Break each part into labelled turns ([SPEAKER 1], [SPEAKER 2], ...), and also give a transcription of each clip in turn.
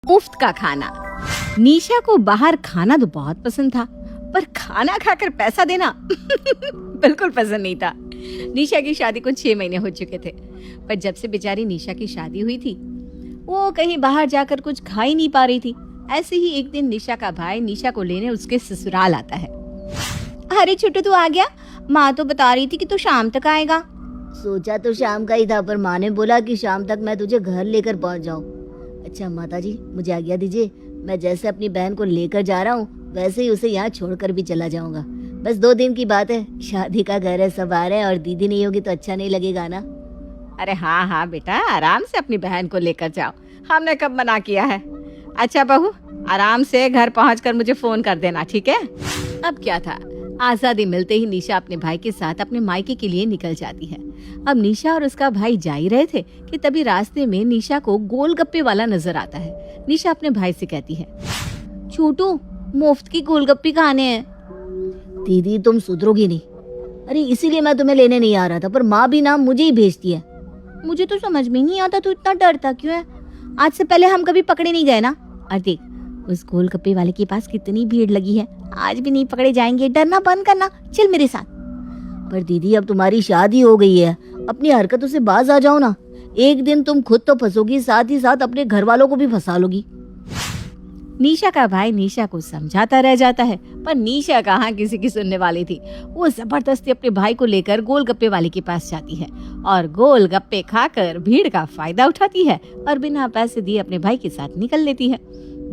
[SPEAKER 1] मुफ्त का खाना। निशा को बाहर खाना तो बहुत पसंद था, पर खाना खाकर पैसा देना बिल्कुल पसंद नहीं था। निशा की शादी को 6 महीने हो चुके थे, पर जब से बेचारी निशा की शादी हुई थी, वो कहीं बाहर जाकर कुछ खा ही नहीं पा रही थी। ऐसे ही एक दिन निशा का भाई निशा को लेने उसके ससुराल आता है। अरे छोटू, तू आ गया? माँ तो बता रही थी कि तू शाम तक आएगा।
[SPEAKER 2] सोचा तो शाम का ही था, पर माँ ने बोला कि शाम तक मैं तुझे घर लेकर पहुँच जाऊँ। अच्छा माताजी, मुझे आज्ञा दीजिए। मैं जैसे अपनी बहन को लेकर जा रहा हूँ, वैसे ही उसे यहाँ छोड़कर भी चला जाऊंगा। बस 2 दिन की बात है, शादी का घर है, सब आ रहे हैं, और दीदी नहीं होगी तो अच्छा नहीं लगेगा ना।
[SPEAKER 1] अरे हाँ हाँ बेटा, आराम से अपनी बहन को लेकर जाओ, हमने कब मना किया है। अच्छा बहू, आराम से घर पहुंचकर मुझे फोन कर देना, ठीक है? अब क्या था, आजादी मिलते ही निशा अपने भाई के साथ अपने मायके के लिए निकल जाती है। अब निशा और उसका भाई जा ही रहे थे कि तभी रास्ते में निशा को गोलगप्पे वाला नजर आता है। निशा अपने भाई से कहती है, छोटू, मुफ्त की गोलगप्पे खाने हैं।
[SPEAKER 2] दीदी तुम सुधरोगी नहीं। अरे इसीलिए मैं तुम्हें लेने नहीं आ रहा था, पर माँ भी ना मुझे ही भेजती है।
[SPEAKER 1] मुझे तो समझ में नहीं आता तू इतना डरता क्यों है। आज से पहले हम कभी पकड़े नहीं गए ना। और देख, उस गोलगप्पे वाले के पास कितनी भीड़ लगी है, आज भी नहीं पकड़े जाएंगे। डरना बंद करना, चल मेरे साथ।
[SPEAKER 2] पर दीदी अब तुम्हारी शादी हो गई है, अपनी हरकतों से बाज आ जाओ ना। एक दिन तुम खुद तो फंसोगी, साथ ही साथ अपने घर वालों को भी फंसा लोगी।
[SPEAKER 1] निशा का भाई निशा को समझाता रह जाता है, पर निशा कहाँ किसी की सुनने वाली थी। वो जबरदस्ती अपने भाई को लेकर गोलगप्पे वाले के पास जाती है और गोलगप्पे खाकर भीड़ का फायदा उठाती है और बिना पैसे दिए अपने भाई के साथ निकल लेती है।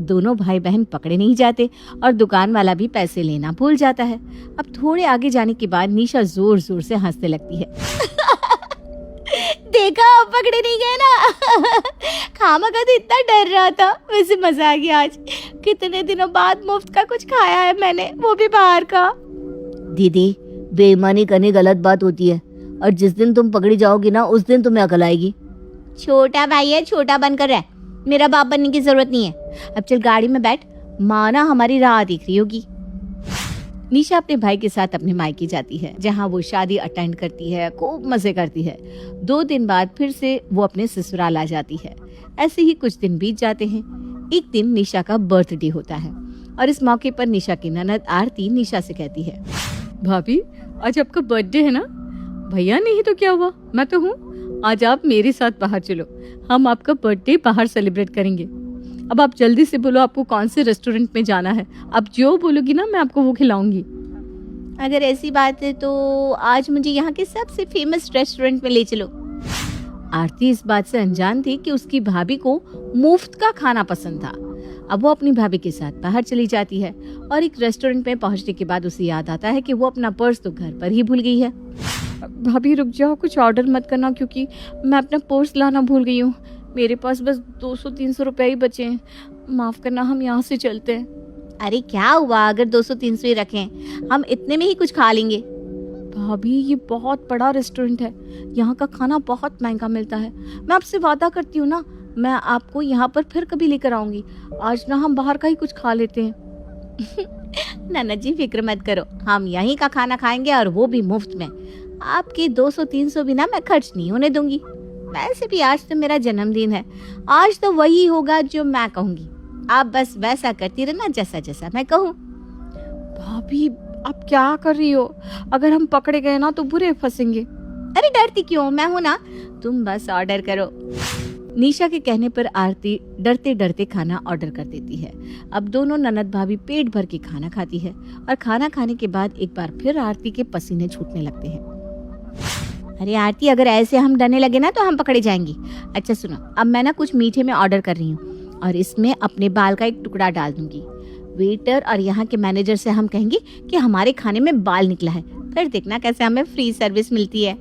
[SPEAKER 1] दोनों भाई बहन पकड़े नहीं जाते और दुकान वाला भी पैसे लेना भूल जाता है। अब थोड़े आगे जाने के बाद निशा जोर जोर से हंसने लगती है। देखा, पकड़े नहीं गए ना। खामखा तो इतना डर रहा था। वैसे मजा आ गया, आज कितने दिनों बाद मुफ्त का कुछ खाया है मैंने, वो भी बाहर का।
[SPEAKER 2] दीदी, बेईमानी करनी गलत बात होती है, और जिस दिन तुम पकड़ी जाओगी ना, उस दिन तुम्हें अकल आएगी।
[SPEAKER 1] छोटा भाई है, छोटा बनकर रह, मेरा बाप बनने की जरूरत नहीं है। अब चल गाड़ी में बैठ, माँ ना हमारी राह देख रही होगी। निशा अपने भाई के साथ अपने मायके जाती है, जहाँ वो शादी अटेंड करती है, खूब मजे करती है। 2 दिन बाद फिर से वो अपने ससुराल आ जाती है। ऐसे ही कुछ दिन बीत जाते हैं। एक दिन निशा का बर्थडे होता है और इस मौके पर निशा की ननद आरती निशा से कहती है, भाभी आज आपका बर्थडे है ना? भैया नहीं तो क्या हुआ, मैं तो हूँ। आज आप मेरे साथ बाहर चलो, हम आपका बर्थडे बाहर सेलिब्रेट करेंगे। अब आप जल्दी से बोलो आपको कौन से रेस्टोरेंट में जाना है। आप जो बोलोगी ना, मैं आपको वो खिलाऊंगी। अगर ऐसी बात है तो आज मुझे यहाँ के सबसे फेमस रेस्टोरेंट में ले चलो। आरती इस बात से अनजान थी कि उसकी भाभी को मुफ्त का खाना पसंद था। अब वो अपनी भाभी के साथ बाहर चली जाती है और एक रेस्टोरेंट में पहुंचने के बाद उसे याद आता है कि वो अपना पर्स तो घर पर ही भूल गई है। भाभी रुक जाओ, कुछ ऑर्डर मत करना, क्योंकि मैं अपना पर्स लाना भूल गई हूँ। मेरे पास बस 200-300 रुपए ही बचे हैं, माफ करना, हम यहाँ से चलते हैं। अरे क्या हुआ, अगर 200-300 ही रखें, हम इतने में ही कुछ खा लेंगे। भाभी ये बहुत बड़ा रेस्टोरेंट है, यहाँ का खाना बहुत महंगा मिलता है। मैं आपसे वादा करती हूँ ना, मैं आपको यहाँ पर फिर कभी लेकर आऊंगी। आज ना हम बाहर का ही कुछ खा लेते हैं। नाना जी फिक्र मत करो, हम यहीं का खाना खाएंगे और वो भी मुफ्त में। आपके 200-300 भी ना मैं खर्च नहीं होने दूंगी। वैसे भी आज तो मेरा जन्मदिन है, आज तो वही होगा जो मैं कहूँगी। आप बस वैसा करती रहना जैसा जैसा मैं कहूँ। भाभी आप क्या कर रही हो? अगर हम पकड़े गए ना तो बुरे फंसेंगे। अरे डरती क्यों, मैं हूं ना, तुम बस ऑर्डर करो। निशा के कहने पर आरती डरते डरते खाना ऑर्डर कर देती है। अब दोनों ननद भाभी पेट भर के खाना खाती है और खाना खाने के बाद एक बार फिर आरती के पसीने छूटने लगते हैं। अरे आरती, अगर ऐसे हम डरने लगे ना तो हम पकड़े जाएंगी। अच्छा सुनो, अब मैं ना कुछ मीठे में ऑर्डर कर रही हूँ और इसमें अपने बाल का एक टुकड़ा डाल दूंगी। वेटर और यहाँ के मैनेजर से हम कहेंगे कि हमारे खाने में बाल निकला है, फिर देखना कैसे हमें फ्री सर्विस मिलती है।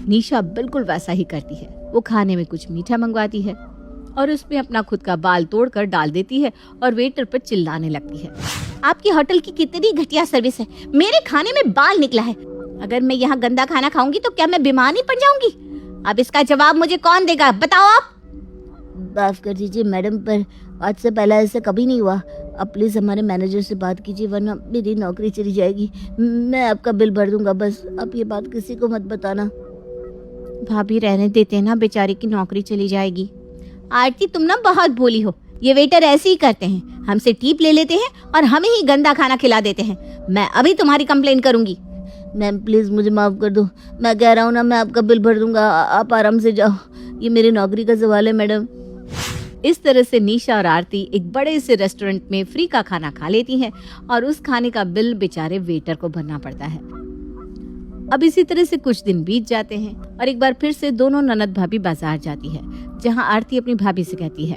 [SPEAKER 1] निशा बिल्कुल वैसा ही करती है। वो खाने में कुछ मीठा मंगवाती है और उसमें अपना खुद का बाल तोड़कर डाल देती है और वेटर पर चिल्लाने लगती है, आपकी होटल की कितनी घटिया सर्विस है, मेरे खाने में बाल निकला है। अगर मैं यहाँ गंदा खाना खाऊंगी तो क्या मैं बीमार नहीं पड़ जाऊंगी? अब इसका जवाब मुझे कौन देगा, बताओ आप।
[SPEAKER 2] माफ कर दीजिए मैडम, पर आज से पहले ऐसा कभी नहीं हुआ। अब प्लीज हमारे मैनेजर से बात कीजिए, वरना मेरी नौकरी चली जाएगी। मैं आपका बिल भर दूंगा, बस आप ये बात किसी को मत बताना।
[SPEAKER 1] भाभी रहने देते ना, बेचारी की नौकरी चली जाएगी। आरती तुम ना बहुत भोली हो, ये वेटर ऐसे ही करते हैं, हमसे टिप ले लेते हैं और हमें ही गंदा खाना खिला देते हैं। मैं अभी तुम्हारी कंप्लेन करूंगी।
[SPEAKER 2] मैम प्लीज़ मुझे माफ़ कर दो, मैं कह रहा हूँ ना मैं आपका बिल भर दूंगा, आप आराम से जाओ, ये मेरी नौकरी का सवाल है मैडम।
[SPEAKER 1] इस तरह से निशा और आरती एक बड़े से रेस्टोरेंट में फ्री का खाना खा लेती हैं और उस खाने का बिल बेचारे वेटर को भरना पड़ता है। अब इसी तरह से कुछ दिन बीत जाते हैं और एक बार फिर से दोनों ननद भाभी बाजार जाती है, जहां आरती अपनी भाभी से कहती है,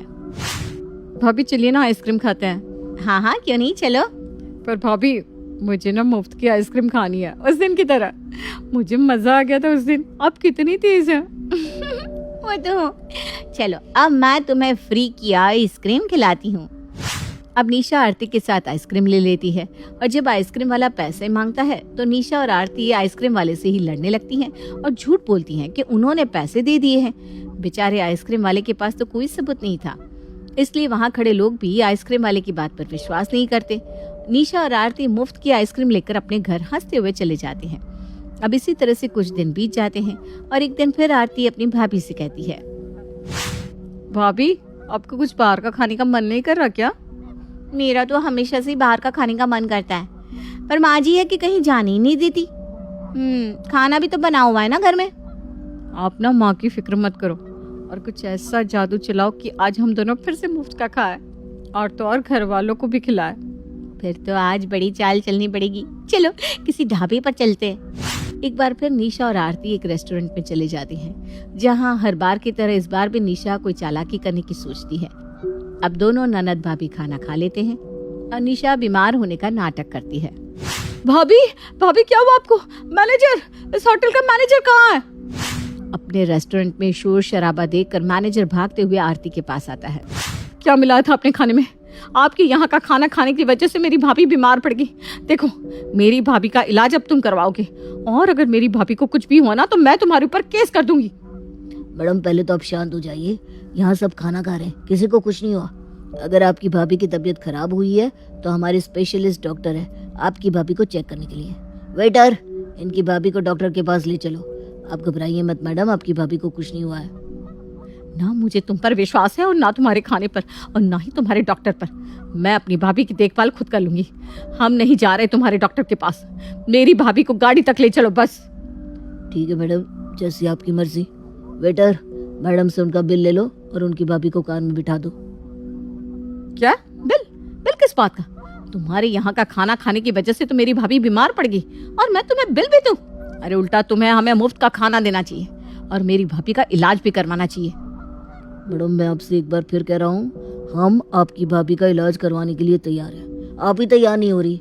[SPEAKER 3] भाभी चलिए ना आइसक्रीम खाते हैं।
[SPEAKER 1] हाँ हाँ क्यों नहीं, चलो।
[SPEAKER 3] पर भाभी मुझे ना मुफ्त की आइसक्रीम खानी है, उस दिन की तरह। मुझे मजा आ गया था उस दिन। आप कितनी तेज हैं।
[SPEAKER 1] वो तो चलो, अब मैं तुम्हें फ्री की आइसक्रीम खिलाती हूँ। अब निशा आरती के साथ आइसक्रीम ले लेती है और जब आइसक्रीम वाला पैसे मांगता है तो निशा और आरती आइसक्रीम वाले से ही लड़ने लगती हैं और झूठ बोलती हैं कि उन्होंने पैसे दे दिए हैं। बेचारे आइसक्रीम वाले के पास तो कोई सबूत नहीं था, इसलिए वहाँ खड़े लोग भी आइसक्रीम वाले की बात पर विश्वास नहीं करते। निशा और आरती मुफ्त की आइसक्रीम लेकर अपने घर हंसते हुए चले जाते हैं। अब इसी तरह से कुछ दिन बीत जाते हैं और एक दिन फिर आरती अपनी भाभी से कहती है,
[SPEAKER 3] भाभी आपको कुछ बाहर का खाने का मन नहीं कर रहा क्या?
[SPEAKER 1] मेरा तो हमेशा से बाहर का खाने का मन करता है, पर माँ जी है कि कहीं जाने ही नहीं देती। खाना भी तो बना हुआ है ना घर में।
[SPEAKER 3] आप ना माँ की फिक्र मत करो और कुछ ऐसा जादू चलाओ कि आज हम दोनों फिर से मुफ्त का खाए और तो और घर वालों को भी खिलाए।
[SPEAKER 1] फिर तो आज बड़ी चाल चलनी पड़ेगी। चलो किसी ढाबे पर चलते हैं। एक बार फिर निशा और आरती एक रेस्टोरेंट में चले जाती हैं, जहां हर बार की तरह इस बार भी निशा कोई चालाकी करने की सोचती है। अब दोनों ननद भाभी खाना खा लेते हैं और निशा बीमार होने का नाटक करती है।
[SPEAKER 3] भाभी भाभी क्या हुआ आपको? मैनेजर, इस होटल का मैनेजर कहाँ है?
[SPEAKER 1] अपने रेस्टोरेंट में शोर शराबा देखकर मैनेजर भागते हुए आरती के पास आता है।
[SPEAKER 3] क्या मिलाया था अपने खाने में? आपके यहाँ का खाना खाने की वजह से मेरी भाभी बीमार पड़ गई। देखो मेरी भाभी का इलाज अब तुम करवाओगे और अगर मेरी भाभी को कुछ भी हुआ ना तो मैं तुम्हारे ऊपर केस कर दूंगी।
[SPEAKER 2] मैडम पहले तो आप शांत हो जाइए, यहाँ सब खाना खा रहे हैं, किसी को कुछ नहीं हुआ। अगर आपकी भाभी की तबीयत खराब हुई है तो हमारे स्पेशलिस्ट डॉक्टर है आपकी भाभी को चेक करने के लिए। वेटर, इनकी भाभी को डॉक्टर के पास ले चलो। आप घबराइए मत मैडम, आपकी भाभी को कुछ नहीं हुआ है।
[SPEAKER 3] ना मुझे तुम पर विश्वास है और ना तुम्हारे खाने पर और ना ही तुम्हारे डॉक्टर पर। मैं अपनी भाभी की देखभाल खुद कर लूंगी। हम नहीं जा रहे तुम्हारे डॉक्टर के पास। मेरी भाभी को गाड़ी तक ले चलो बस।
[SPEAKER 2] ठीक है मैडम, जैसी आपकी मर्जी। वेटर, मैडम से उनका बिल ले लो और उनकी भाभी को कार में बिठा दो।
[SPEAKER 3] क्या बिल? बिल किस बात का? तुम्हारे यहाँ का खाना खाने की वजह से तो मेरी भाभी बीमार पड़ गई और मैं तुम्हें बिल भी दूं? अरे उल्टा तुम्हें हमें मुफ्त का खाना देना चाहिए और मेरी भाभी का इलाज भी करवाना चाहिए।
[SPEAKER 2] मैडम मैं आपसे एक बार फिर कह रहा हूँ, हम आपकी भाभी का इलाज करवाने के लिए तैयार हैं। आप ही तैयार नहीं हो रही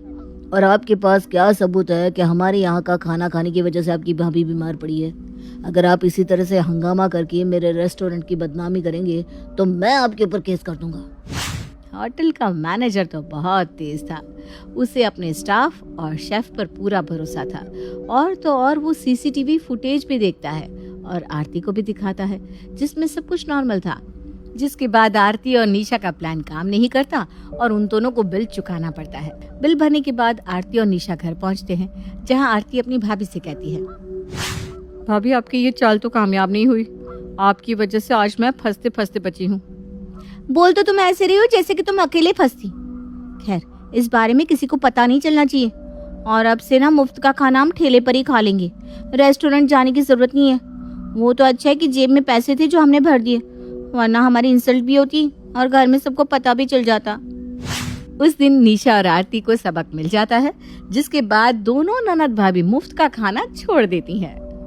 [SPEAKER 2] और आपके पास क्या सबूत है कि हमारे यहाँ का खाना खाने की वजह से आपकी भाभी बीमार पड़ी है? अगर आप इसी तरह से हंगामा करके मेरे रेस्टोरेंट की बदनामी करेंगे तो मैं आपके ऊपर केस कर दूंगा।
[SPEAKER 1] होटल का मैनेजर तो बहुत तेज था। उसे अपने स्टाफ और शेफ पर पूरा भरोसा था और तो और वो सीसीटीवी फुटेज भी देखता है और आरती को भी दिखाता है जिसमें सब कुछ नॉर्मल था। जिसके बाद आरती और निशा का प्लान काम नहीं करता और उन दोनों को बिल चुकाना पड़ता है। बिल भरने के बाद आरती और निशा घर पहुंचते हैं, जहां आरती अपनी भाभी से कहती है,
[SPEAKER 3] भाभी आपकी ये चाल तो कामयाब नहीं हुई। आपकी वजह से आज मैं फंसते फंसते बची हूँ।
[SPEAKER 1] बोल तो तुम ऐसे रही हो जैसे कि तुम अकेले फंसती। खैर इस बारे में किसी को पता नहीं चलना चाहिए और अब से ना मुफ्त का खाना हम ठेले पर ही खा लेंगे। रेस्टोरेंट जाने की जरूरत नहीं है। वो तो अच्छा है कि जेब में पैसे थे जो हमने भर दिए, वरना हमारी इंसल्ट भी होती और घर में सबको पता भी चल जाता। उस दिन निशा और आरती को सबक मिल जाता है, जिसके बाद दोनों ननद भाभी मुफ्त का खाना छोड़ देती हैं।